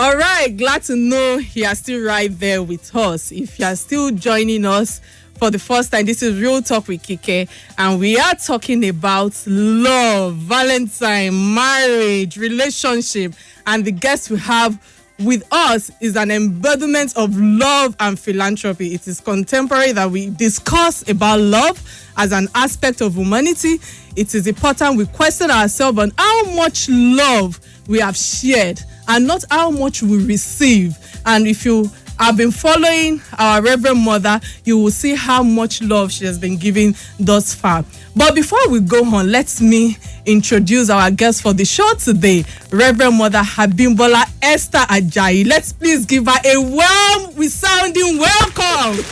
All right, glad to know you are still right there with us. If you are still joining us for the first time, this is Real Talk with Kike, and we are talking about love, Valentine, marriage, relationship, and the guest we have with us is an embodiment of love and philanthropy. It is contemporary that we discuss about love as an aspect of humanity. It is important we question ourselves on how much love we have shared and not how much we receive. And if you have been following our Reverend Mother, you will see how much love she has been giving thus far. But before we go on, let me introduce our guest for the show today, Reverend Mother Abimbola Esther Ajayi. Let's please give her a warm, resounding welcome.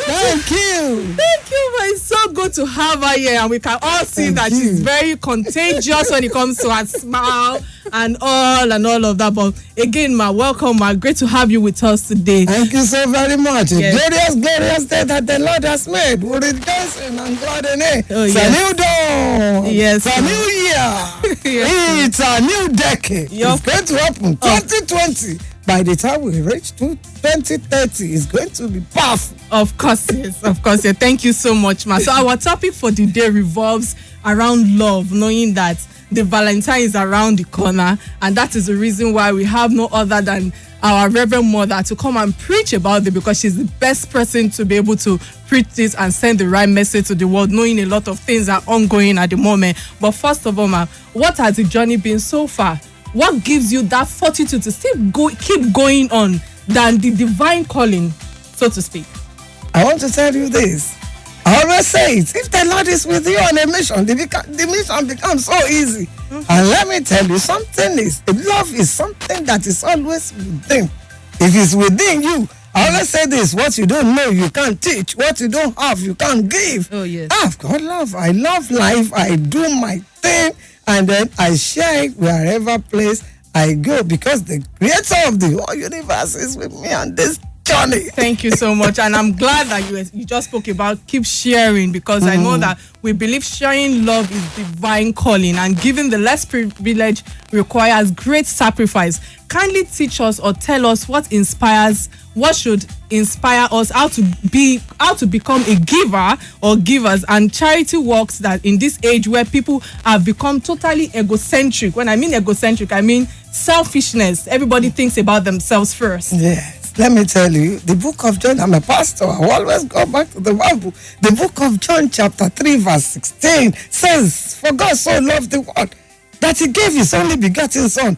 Thank you. Thank you. It's so good to have her here, and we can all see that she's very contagious when it comes to her smile and all of that. But again, ma, welcome, ma. Great to have you with us today. Thank you so very much. Yes. Glorious day that the Lord has made. We rejoice and glad in it. Oh, it's a new dawn. Yes. It's a new year. Yes. It's a new decade. It's going to happen. 2020. By the time we reach to 2030, it's going to be powerful. Of course, yes. Of course, yes. Thank you so much, ma. So our topic for the day revolves around love, knowing that the Valentine is around the corner, and that is the reason why we have no other than our Reverend Mother to come and preach about it, because she's the best person to be able to preach this and send the right message to the world, knowing a lot of things are ongoing at the moment. But first of all, ma, what has the journey been so far? What gives you that fortitude to still keep going on than the divine calling, so to speak? I want to tell you this. I always say it. If the Lord is with you on a mission, the mission becomes so easy. Mm-hmm. And let me tell you, love is something that is always within. If it's within you, I always say this: what you don't know, you can't teach. What you don't have, you can't give. Oh, yes. I've got love. I love life. I do my thing. And then I share it wherever place I go, because the creator of the whole universe is with me on this journey. Thank you so much. And I'm glad that you just spoke about keep sharing, because I know that we believe sharing love is divine calling, and giving the less privilege requires great sacrifice. Kindly teach us or tell us what should inspire us, how to become a giver or givers, and charity works that in this age where people have become totally egocentric. When I mean egocentric, I mean selfishness. Everybody thinks about themselves first. Yes. Let me tell you, the book of John, I'm a pastor, I always go back to the Bible. The book of John chapter 3 verse 16 says, "For God so loved the world that he gave his only begotten son."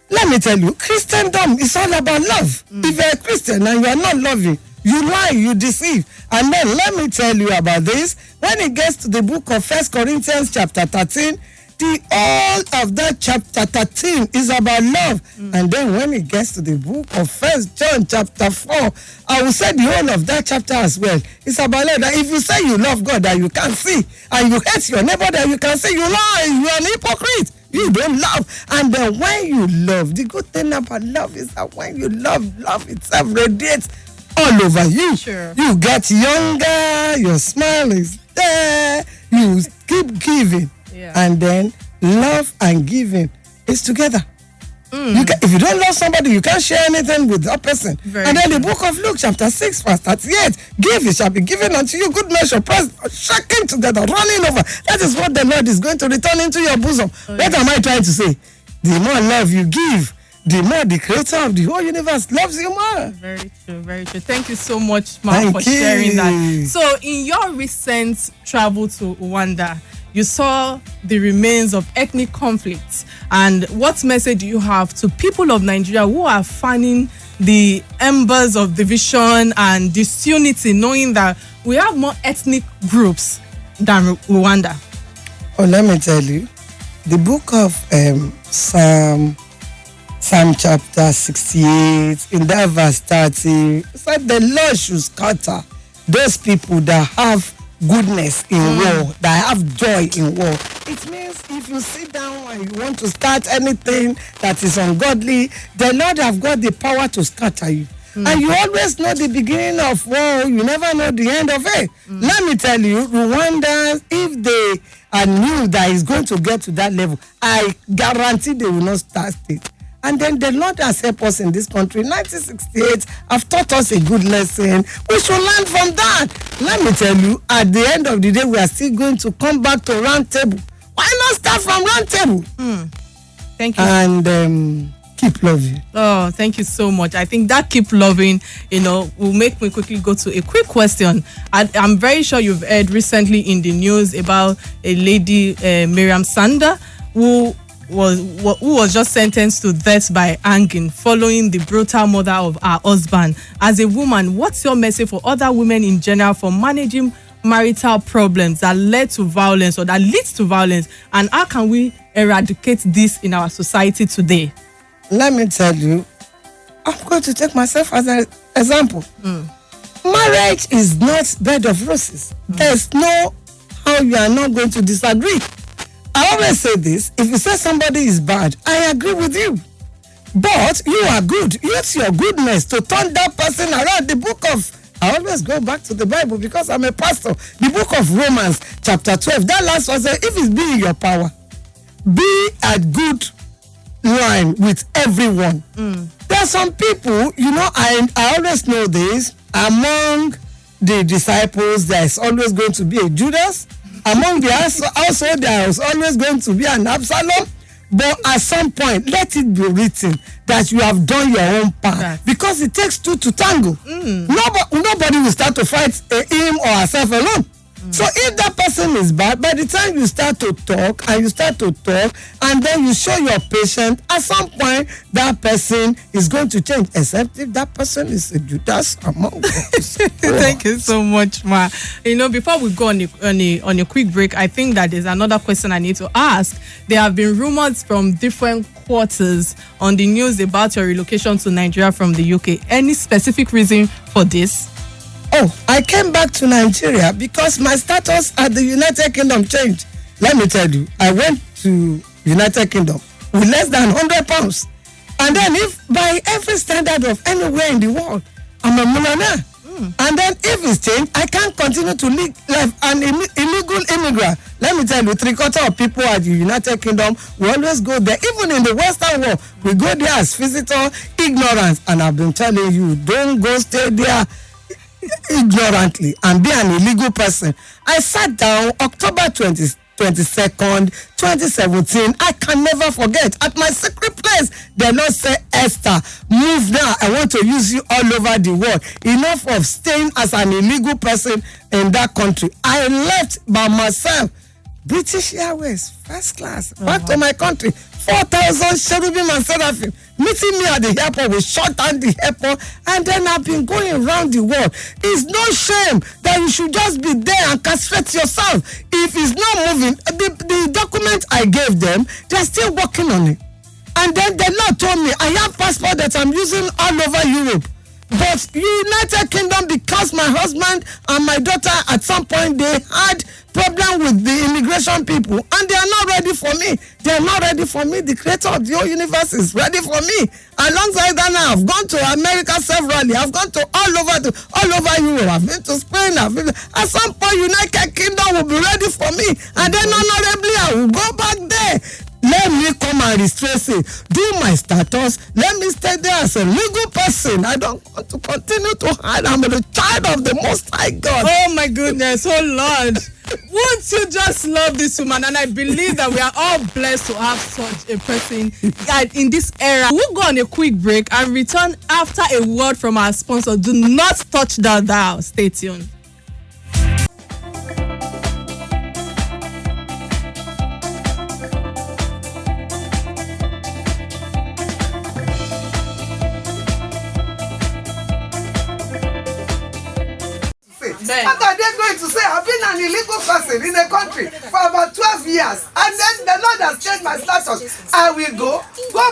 Let me tell you, Christendom is all about love. If you're a Christian and you are not loving, you lie, you deceive. And then let me tell you about this. When it gets to the book of 1 Corinthians chapter 13, the all of that chapter 13 is about love. And then when it gets to the book of 1 John chapter 4, I will say the whole of that chapter as well. It's about love. That if you say you love God that you can't see, and you hate your neighbor that you can see, you lie, you are an hypocrite. You don't love. And then when you love, the good thing about love is that when you love itself radiates all over you. Sure. You get younger, your smile is there, you keep giving. Yeah. And then love and giving is together. If you don't love somebody, you can't share anything with that person. Very and then true. the book of Luke chapter 6 verse 38, give, it shall be given unto you, good measure, pressed, shaking together, running over. That is what the Lord is going to return into your bosom. What am I trying to say? The more love you give, the more the creator of the whole universe loves you more. Very true, very true. Thank you so much, Ma, for sharing that. So in your recent travel to Rwanda, you saw the remains of ethnic conflicts. And what message do you have to people of Nigeria who are fanning the embers of division and disunity, knowing that we have more ethnic groups than Rwanda? Oh, let me tell you, the book of Psalm chapter 68, in that verse 30, it said the Lord should scatter those people that have goodness in war, that have joy in war. It means if you sit down and you want to start anything that is ungodly, the Lord have got the power to scatter you. And you always know the beginning of war, you never know the end of it. Let me tell you, Rwanda, if they knew that it's going to get to that level, I guarantee they will not start it. And then the Lord has helped us in this country. 1968 have taught us a good lesson. We should learn from that. Let me tell you, at the end of the day, we are still going to come back to round table. Why not start from round table? Thank you. And keep loving. Oh, thank you so much. I think that keep loving, will make me quickly go to a quick question. I'm very sure you've heard recently in the news about a lady, Miriam Sander, who was just sentenced to death by hanging following the brutal murder of her husband. As a woman, what's your message for other women in general for managing marital problems that led to violence or that leads to violence, and how can we eradicate this in our society today? Let me tell you, I'm going to take myself as an example. Marriage is not bed of roses. There's no how you are not going to disagree. I always say this, if you say somebody is bad, I agree with you. But you are good. Use your goodness to turn that person around. The book of, I always go back to the Bible because I'm a pastor. The book of Romans chapter 12, that last one says, if it's be in your power, be at good line with everyone. There are some people, I always know this, among the disciples, there is always going to be a Judas. Among the household, there is always going to be an Absalom. But at some point, let it be written that you have done your own part. Right. Because it takes two to tango. Nobody will start to fight him or herself alone. So if that person is bad, by the time you start to talk and then you show your patience, at some point that person is going to change, except if that person is a Judas among us. Thank you so much, Ma. Before we go on a quick break, I think that there's another question I need to ask. There have been rumors from different quarters on the news about your relocation to Nigeria from the UK. Any specific reason for this? Oh, I came back to Nigeria because my status at the United Kingdom changed. Let me tell you, I went to United Kingdom with less than £100. And then if by every standard of anywhere in the world, I'm a millionaire. And then if it's changed, I can't continue to live an illegal immigrant. Let me tell you, 3/4 of people at the United Kingdom will always go there. Even in the Western world, we go there as visitor, ignorance. And I've been telling you, don't go stay there ignorantly and be an illegal person. I sat down October 22nd, 2017. I can never forget. At my secret place, the Lord said, Esther, move now. I want to use you all over the world. Enough of staying as an illegal person in that country. I left by myself. British Airways, first class, back to my country. 4,000 cherubim and seraphim meeting me at the airport. We shut down the airport, and then I've been going around the world. It's no shame that you should just be there and castrate yourself. If it's not moving, the document I gave them, they're still working on it. And then the Lord told me, I have passport that I'm using all over Europe. But United Kingdom, because my husband and my daughter at some point they had problem with the immigration people, and they are not ready for me. They are not ready for me. The creator of the whole universe is ready for me. Alongside that, now I've gone to America severally. I've gone to all over Europe. I've been to Spain. At some point, United Kingdom will be ready for me, and then honorably I will go back there. Let me come and restrain it. Do my status. Let me stay there as a legal person. I don't want to continue to hide. I'm a child of the Most High God. Oh my goodness, oh Lord. Won't you just love this woman? And I believe that we are all blessed to have such a person in this era. We'll go on a quick break and return after a word from our sponsor. Do not touch that dial. Stay tuned. What are they going to say? I've been an illegal person in a country for about 12 years, and then the Lord has changed my status. I will go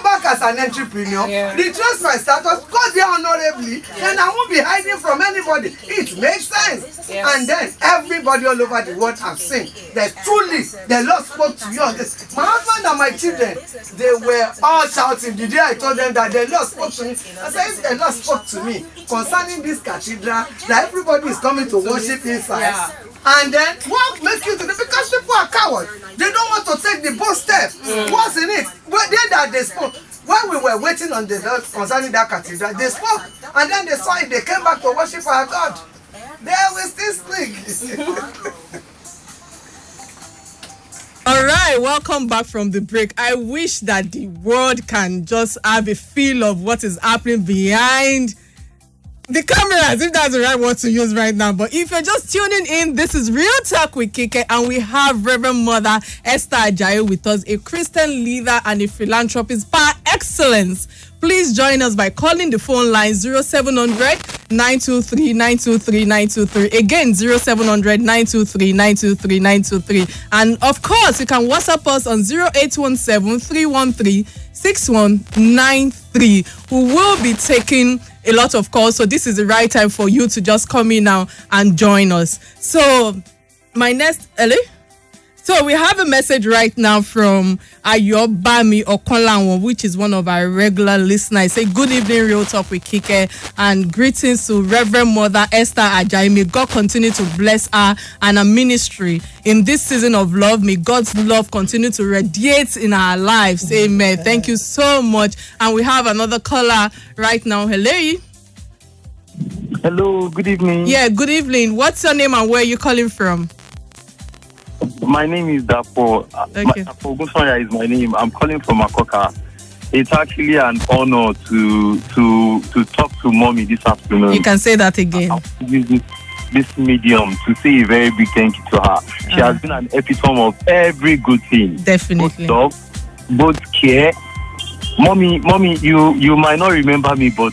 back as an entrepreneur, retrace my status, go there honorably, then I won't be hiding from anybody. It makes sense. And then everybody all over the world have seen that truly the Lord spoke to you on this. My husband and my children, they were all shouting the day I told them that the Lord spoke to me. I said, if the Lord spoke to me concerning this cathedral, that everybody is coming to worship inside. And then what make you to the, because people are cowards. They don't want to take the bold step. What's in it? Well, they spoke. When we were waiting on the Lord concerning that cathedral, they spoke. And then they saw it, they came back to worship our God. They will still speak. All right, welcome back from the break. I wish that the world can just have a feel of what is happening behind the cameras, if that's the right word to use right now. But if you're just tuning in, this is Real Talk with Kike, and we have Reverend Mother Esther Ajayi with us, a Christian leader and a philanthropist par excellence. Please join us by calling the phone line 0700 923 923 923. Again, 0700 923 923 923. And of course, you can WhatsApp us on 0817 313 6193. We will be taking a lot of calls, so this is the right time for you to just come in now and join us. So, my next, Ellie? So we have a message right now from Ayobami Okonlanwo, which is one of our regular listeners. Say, good evening, Real Talk with Kike, and greetings to Reverend Mother Esther Ajayi. May God continue to bless her and her ministry in this season of love. May God's love continue to radiate in our lives. Amen. Thank you so much. And we have another caller right now. Hello. Hello, good evening. Yeah, good evening. What's your name and where are you calling from? My name is Dapo. Dapo Gusoya is my name. I'm calling from Makoka. It's actually an honor to talk to mommy this afternoon. You can say that again. I'll use this medium to say a very big thank you to her. She has been an epitome of every good thing. Definitely. Both love, both care. Mommy, you might not remember me, but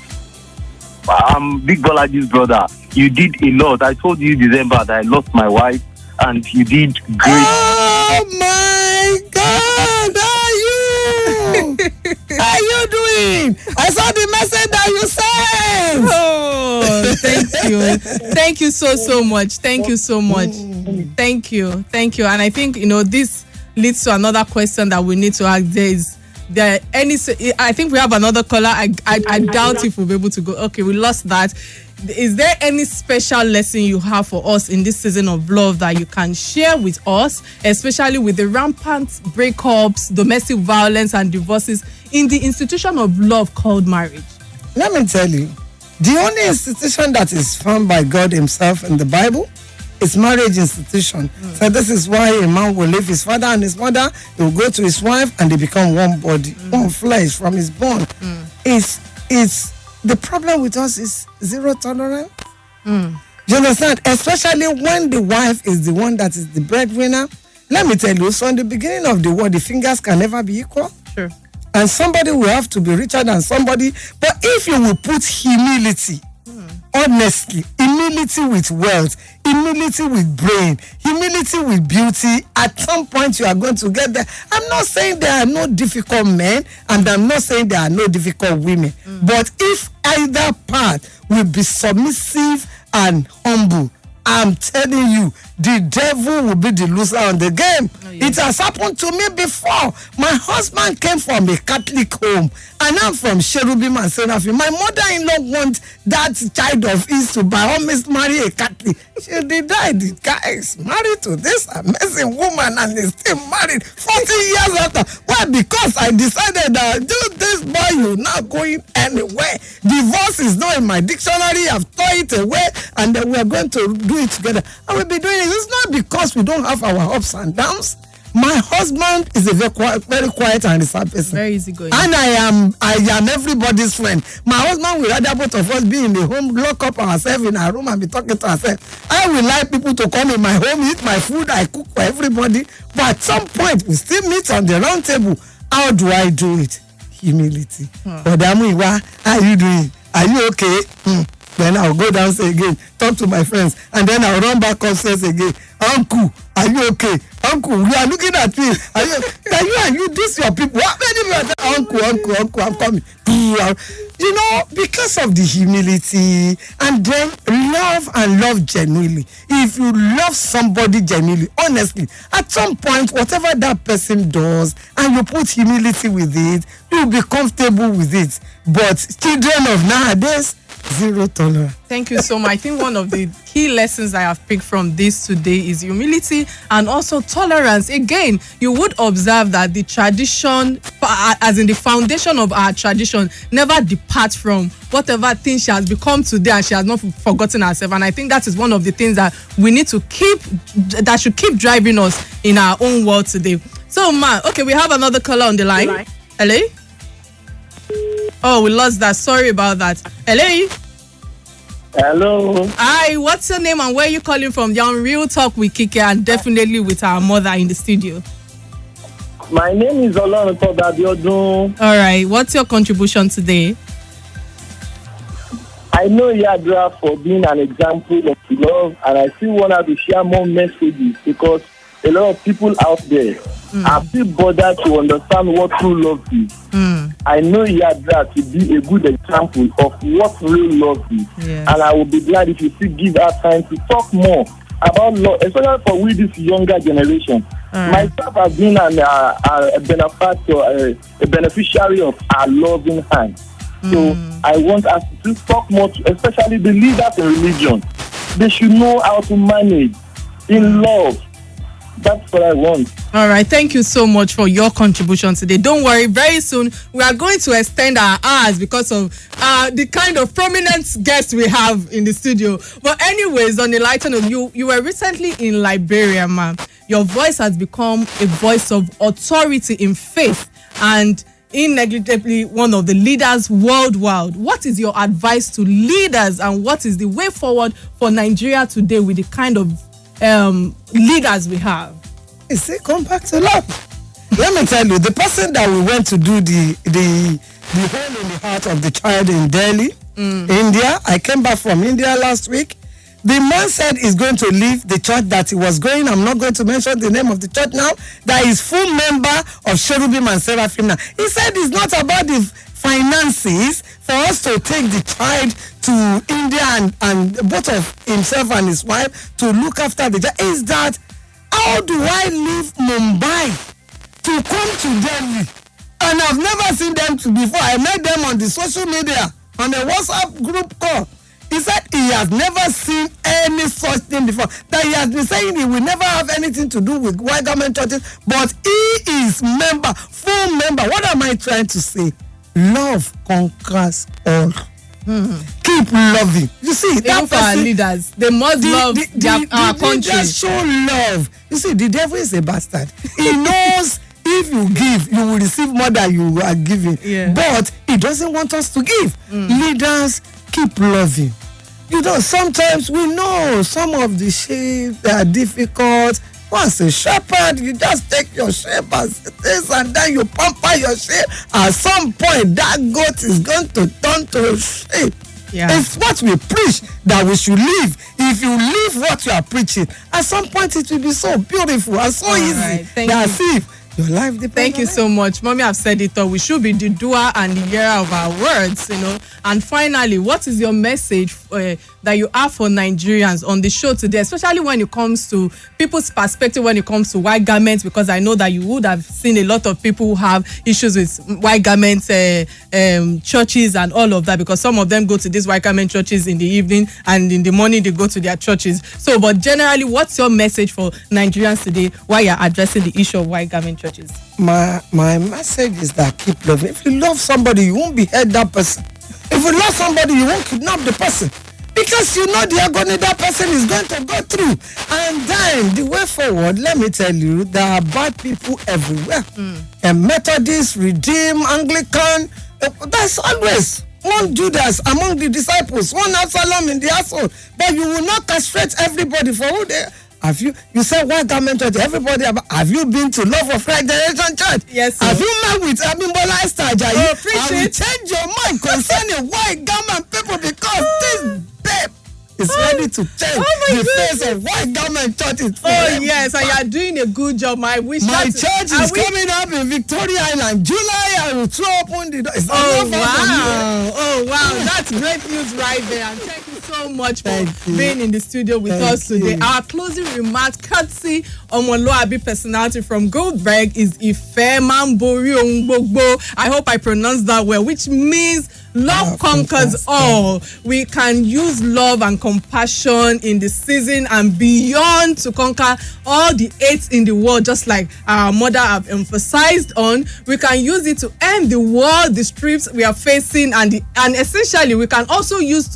I'm Big Bolaji's brother. You did a lot. I told you December that I lost my wife, and you did great. Oh my God! How you doing? I saw the message that you sent. Oh, thank you so much. Thank you so much. Thank you. And I think this leads to another question that we need to ask. I think we have another caller. I doubt if we'll be able to go. Okay, we lost that. Is there any special lesson you have for us in this season of love that you can share with us, especially with the rampant breakups, domestic violence, and divorces in the institution of love called marriage? Let me tell you, the only institution that is found by God himself in the Bible is marriage institution. So this is why a man will leave his father and his mother, he will go to his wife, and they become one body, one flesh from his bone. It's the problem with us is zero tolerance. You understand? Especially when the wife is the one that is the breadwinner. Let me tell you, so in the beginning of the world, the fingers can never be equal. Sure. And somebody will have to be richer than somebody. But if you will put humility, honestly, humility with wealth, humility with brain, humility with beauty, at some point you are going to get there. I'm not saying there are no difficult men, and I'm not saying there are no difficult women. But if either part will be submissive and humble, I'm telling you, the devil will be the loser on the game. It has happened to me before. My husband came from a Catholic home, and I'm from Cherubim and Seraphim. My mother-in-law wants that child of his to by all means marry a Catholic. She did die. The guy is married to this amazing woman, and he's still married 40 years after. Why? Because I decided that this boy, you're not going anywhere. Divorce is not in my dictionary. I've thrown it away, and then we're going to do it together. And we'll be doing it. It's not because we don't have our ups and downs. My husband is a very quiet and reserved person. Very easygoing. And I am everybody's friend. My husband will rather both of us be in the home, lock up ourselves in our room and be talking to ourselves. I will like people to come in my home, eat my food, I cook for everybody. But at some point, we still meet on the round table. How do I do it? Humility. Odamuiwa, how are you doing? Are you okay? Then I'll go downstairs again, talk to my friends, and then I'll run back upstairs again. Uncle, are you okay? Uncle, we are looking at me. Are you, this your people? What many people uncle, I'm coming. You know, because of the humility and then love genuinely. If you love somebody genuinely, honestly, at some point, whatever that person does, and you put humility with it, you'll be comfortable with it. But children of nowadays, zero tolerance. Thank you so much. I think one of the key lessons I have picked from this today is humility and also tolerance. Again, you would observe that the tradition, as in the foundation of our tradition, never departs from whatever thing she has become today, and she has not forgotten herself. And I think that is one of the things that we need to that should keep driving us in our own world today. So, okay, we have another caller on the line. Hello? Oh, we lost that. Sorry about that. Hello? Hello. Hi, what's your name and where are you calling from? You're on Real Talk with Kike and definitely with our mother in the studio. My name is Olorun Todabiodun. All right, what's your contribution today? I know Yadra for being an example of love, and I still want to share more messages because a lot of people out there are still bothered to understand what true love is. I know Yadra to be a good example of what real love is. Yes. And I will be glad if you still give her time to talk more about love, especially for we this younger generation. Myself has been a benefactor, a beneficiary of our loving hand. So I want us to talk more, especially the leaders in religion. They should know how to manage in love. That's what I want. All right, thank you so much for your contribution today. Don't worry, very soon we are going to extend our hours because of the kind of prominent guests we have in the studio. But anyways, on the lighter note, you were recently in Liberia, ma'am. Your voice has become a voice of authority in faith and innegligibly one of the leaders worldwide. What is your advice to leaders and what is the way forward for Nigeria today with the kind of leaders we have? You see, come back to love. Let me tell you, the person that we went to do the hole in the heart of the child in Delhi, India. I came back from India last week. The man said he's going to leave the church that he was going. I'm not going to mention the name of the church now. That is full member of Cherubim and Seraphim now. He said it's not about the finances for us to take the child to India and both of himself and his wife to look after the child. Is that how do I leave Mumbai to come to Delhi? And I've never seen them before. I met them on the social media, on a WhatsApp group call. He said he has never seen any such thing before. That he has been saying he will never have anything to do with white government churches, but he is member, full member. What am I trying to say? Love conquers all. Keep loving. You see, even that for our person, leaders, they must love our country. Just show love. You see, the devil is a bastard. He knows if you give, you will receive more than you are giving. Yeah. But he doesn't want us to give. Leaders, keep loving. You know, sometimes we know some of the sheep that are difficult. Once a shepherd, you just take your sheep as it is, and then you pamper your sheep. At some point, that goat is going to turn to a sheep. Yeah. It's what we preach that we should live. If you live what you are preaching, at some point it will be so beautiful and so easy. Right. Thank As if your life depends. Thank you so much. Mommy, I've said it all. We should be the doer and the hearer of our words, you know. And finally, what is your message that you have for Nigerians on the show today, especially when it comes to people's perspective, when it comes to white garments? Because I know that you would have seen a lot of people who have issues with white garments, churches and all of that, because some of them go to these white garment churches in the evening and in the morning they go to their churches. So, but generally, what's your message for Nigerians today while you're addressing the issue of white garment churches? My message is that keep loving. If you love somebody, you won't behead that person. If you love somebody, you won't kidnap the person. Because you know the agony that person is going to go through. And then the way forward, let me tell you, there are bad people everywhere. And Methodist, Redeemed, Anglican, that's always one Judas among the disciples, one Absalom in the household. But you will not castrate everybody for who they are. Have you said white garment church? Everybody, have you been to Love of Christ Generation Church? Yes, sir. Have you met with Esther Ajayi? Oh, preach I will it. change your mind concerning white garment people because this babe is ready to change the face of white government churches. Oh yes, and you are doing a good job. My church is coming up in Victoria Island. July, I will throw open the door. Oh wow, that's great news right there. And thank you so much for being in the studio with us today. Our closing remarks, courtesy Omoluabi personality from Goldberg, is Ife Mambori Ongbogbo. I hope I pronounced that well, which means love conquers all. We can use love and compassion in the season and beyond to conquer all the hates in the world, just like our mother have emphasized on. We can use it to end the war, the strips we are facing, and essentially we can also use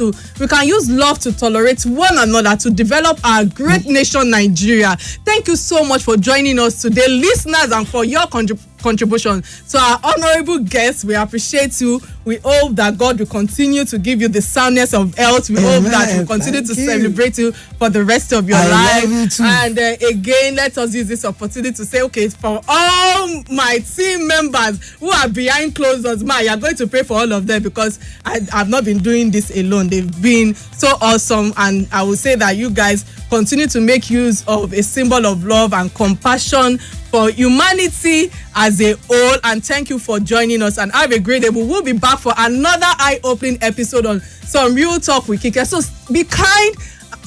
love to tolerate one another to develop our great nation, Nigeria. Thank you so much for joining us today, listeners, and for your contribution to our honorable guests. We appreciate you. We hope that God will continue to give you the soundness of health. We hope that we'll continue to celebrate you for the rest of your life. And again, let us use this opportunity to say, okay, for all my team members who are behind closed doors, you're going to pray for all of them, because I've not been doing this alone. They've been so awesome, and I will say that you guys continue to make use of a symbol of love and compassion for humanity as a whole. And thank you for joining us, and have a great day. We will be back for another eye-opening episode on Some Real Talk with Kike. So be kind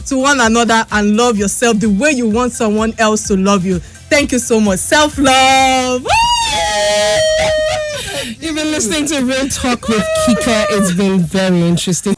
to one another and love yourself the way you want someone else to love you. Thank you so much. Self-love. You've been listening to Real Talk with Kike. It's been very interesting.